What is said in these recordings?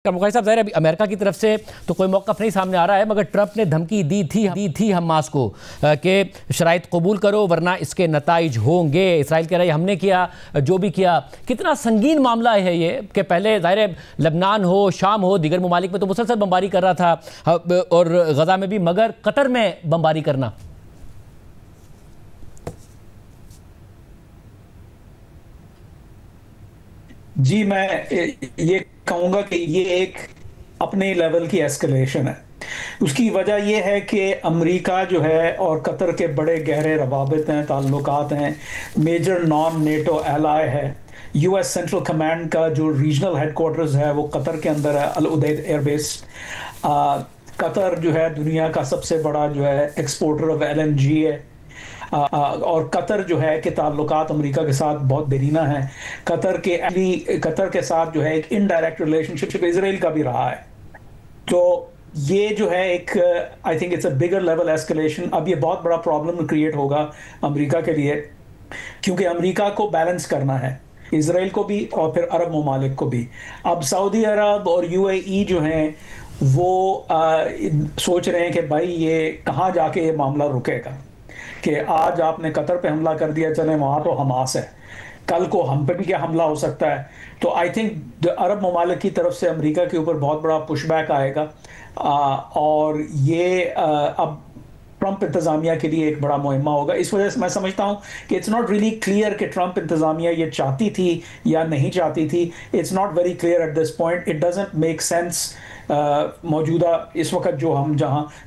मुखर्जी साहब, ज़ाहिर है अमेरिका की तरफ से तो कोई मौक़िफ़ नहीं सामने आ रहा है, मगर ट्रंप ने धमकी दी थी हमास को कि शराइत कबूल करो वरना इसके नताइज होंगे। इसराइल कह रहा है हमने किया जो भी किया। कितना संगीन मामला है ये कि पहले ज़ाहिर है लबनान हो, शाम हो, दीगर ममालिक में तो मुसलसल बमबारी कर रहा था और गज़ा में भी, मगर कतर में बमबारी करना। जी, मैं ये कहूँगा कि ये एक अपने लेवल की एस्केलेशन है। उसकी वजह ये है कि अमेरिका जो है और कतर के बड़े गहरे रवाबित हैं, ताल्लुकात हैं, मेजर नॉन नेटो एलाय है। यूएस सेंट्रल कमांड का जो रीजनल हेडक्वार्टर्स है वो कतर के अंदर है, अल उदैद एयरबेस। कतर जो है दुनिया का सबसे बड़ा जो है एक्सपोर्टर ऑफ एलएनजी है। और कतर जो है कि ताल्लुकात अमेरिका के साथ बहुत देरीना है। कतर के साथ जो है एक इनडायरेक्ट रिलेशनशिप इजराइल का भी रहा है। तो ये जो है एक आई think it's a bigger level escalation. अब ये बहुत बड़ा प्रॉब्लम क्रिएट होगा अमेरिका के लिए, क्योंकि अमेरिका को बैलेंस करना है, इजराइल को भी और फिर अरब ममालिक को भी। अब सऊदी अरब और यूएई जो हैं वो सोच रहे हैं कि भाई ये कहाँ जाके ये मामला रुकेगा, कि आज आपने कतर पे हमला कर दिया, चले वहाँ तो हमास है, कल को हम पे भी क्या हमला हो सकता है। तो आई थिंक अरब ममालिक की तरफ से अमेरिका के ऊपर बहुत बड़ा पुशबैक आएगा। और ये अब ट्रंप इंतज़ामिया के लिए एक बड़ा मुहिम्मा होगा। इस वजह से मैं समझता हूँ कि इट्स नॉट रियली क्लियर कि ट्रंप इंतज़ामिया ये चाहती थी या नहीं चाहती थी। It's not very clear at this point. It doesn't make sense मौजूदा इस वक्त जो हम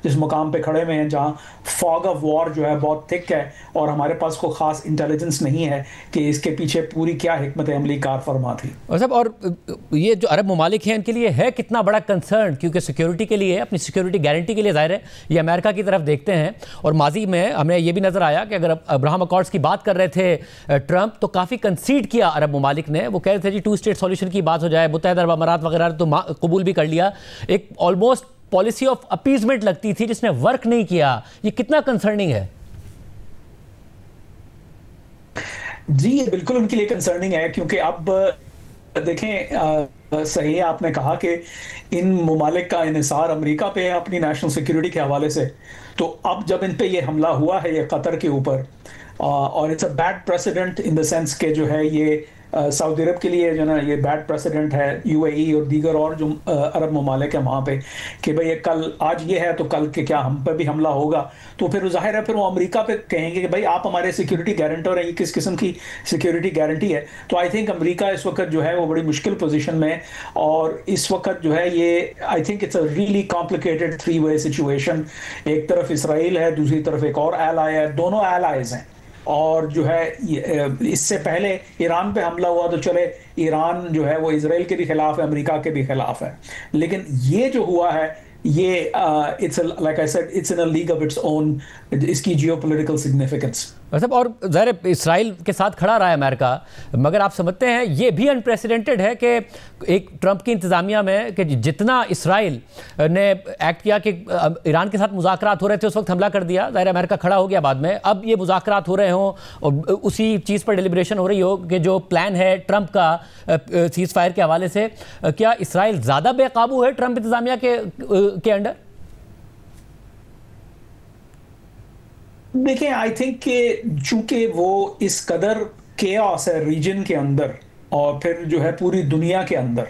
जिस मुकाम पे खड़े हुए हैं, जहाँ फॉग ऑफ वॉर जो है बहुत थिक है और हमारे पास कोई ख़ास इंटेलिजेंस नहीं है कि इसके पीछे पूरी क्या हिकमत अमली कार फरमा थी। और साहब, और ये जो अरब ममालिक हैं इनके लिए है कितना बड़ा कंसर्न, क्योंकि सिक्योरिटी के लिए, अपनी सिक्योरिटी गारंटी के लिए ज़ाहिर है ये अमेरिका की तरफ देखते हैं। और माजी में हमें ये भी नज़र आया कि अगर अब्राहम अकॉर्ड्स की बात कर रहे थे ट्रंप, तो काफ़ी कंसीड किया अरब ममालिक ने। वो कह रहे थे जी 2 स्टेट सॉल्यूशन की बात हो जाए, मुत्तहिदा अरब अमारात वगैरह तो कबूल भी कर लिया। एक ऑलमोस्ट पॉलिसी ऑफ अपीजमेंट लगती थी जिसने वर्क नहीं किया। ये कितना कंसर्निंग है? जी, ये बिल्कुल उनके लिए कंसर्निंग है, क्योंकि अब देखें, सही है आपने कहा कि इन ममालिक का इन्हिसार अमेरिका पे है अपनी नेशनल सिक्योरिटी के हवाले से। तो अब जब इन पे ये हमला हुआ है ये कतर के ऊपर, और it's a bad president in the sense के जो है ये सऊदी अरब के लिए जो ना ये बैड प्रेसिडेंट है, यूएई और दीगर और जो अरब ममालिक है वहाँ पे, कि भाई कल आज ये है तो कल के क्या हम पे भी हमला होगा। तो फिर जाहिर है फिर वो अमेरिका पे कहेंगे कि भाई आप हमारे सिक्योरिटी गारंटर हैं, ये किस किस्म की सिक्योरिटी गारंटी है। तो आई थिंक अमेरिका इस वक्त जो है वो बड़ी मुश्किल पोजीशन में है। और इस वक्त जो है ये I think it's a really complicated 3-वे सिचुएशन। एक तरफ इसराइल है, दूसरी तरफ एक और एलाय है, दोनों एलाइज हैं। और जो है इससे पहले ईरान पे हमला हुआ तो चले, ईरान जो है वो इजराइल के भी खिलाफ है, अमेरिका के भी खिलाफ है। लेकिन ये जो हुआ है ये it's like I said it's in a league of its own, इसकी जियोपॉलिटिकल सिग्निफिकेंस। मतलब और ज़ाहिर इसराइल के साथ खड़ा रहा है अमेरिका, मगर आप समझते हैं ये भी अनप्रेसिडेंटेड है कि एक ट्रंप की इंतज़ामिया में कि जितना इसराइल ने एक्ट किया कि ईरान के साथ मुज़ाकरात हो रहे थे उस वक्त हमला कर दिया, ज़ाहिर अमेरिका खड़ा हो गया बाद में। अब ये मुज़ाकरात हो रहे हों और उसी चीज़ पर डिलिब्रेशन हो रही हो कि जो प्लान है ट्रंप का सीज़ फायर के हवाले से, क्या इसराइल ज़्यादा बेकाबू है ट्रंप इंतज़ामिया के अंडर? देखिए, आई थिंक कि चूंकि वो इस कदर केओस है रीजन के अंदर और फिर जो है पूरी दुनिया के अंदर,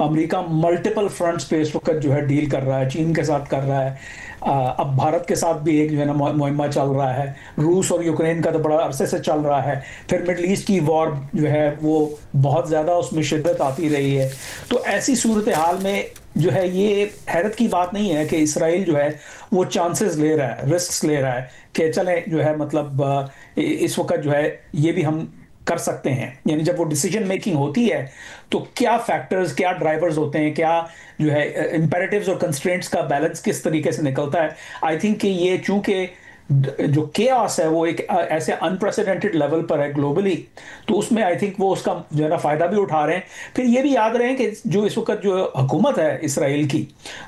अमेरिका मल्टीपल फ्रंट्स पे इस वक्त जो है डील कर रहा है, चीन के साथ कर रहा है, अब भारत के साथ भी एक जो है ना मुहिम्मा चल रहा है, रूस और यूक्रेन का तो बड़ा अरसे से चल रहा है, फिर मिडल ईस्ट की वॉर जो है वो बहुत ज़्यादा उसमें शिद्दत आती रही है। तो ऐसी सूरत हाल में जो है ये हैरत की बात नहीं है कि इसराइल जो है वो चांसेस ले रहा है, रिस्क ले रहा है कि चले जो है मतलब इस वक्त जो है ये भी हम कर सकते हैं। यानी जब वो डिसीजन मेकिंग होती है तो क्या फैक्टर्स, क्या ड्राइवर्स होते हैं, क्या जो है इंपेरेटिव्स और कंस्ट्रेंट्स का बैलेंस किस तरीके से निकलता है। आई थिंक कि ये चूंकि जो केओस है वो एक ऐसे अनप्रेसिडेंटेड लेवल पर है ग्लोबली, तो उसमें आई थिंक वो उसका जो है ना फायदा भी उठा रहे हैं। फिर ये भी याद रहे कि जो इस वक्त जो हुकूमत है इसराइल की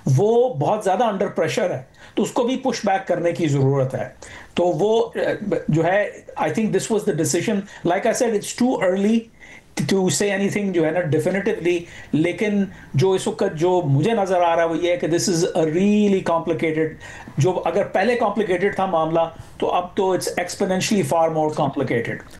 वो बहुत ज़्यादा अंडर प्रेशर है, तो उसको भी पुश बैक करने की ज़रूरत है। तो वो जो है I think this was the decision. Like I said it's too early to say anything जो है ना डेफिनेटिवली, लेकिन जो इस वक्त जो मुझे नजर आ रहा है वो ये है कि this is a really complicated, जो अगर पहले कॉम्प्लिकेटेड था मामला तो अब तो it's exponentially far more complicated.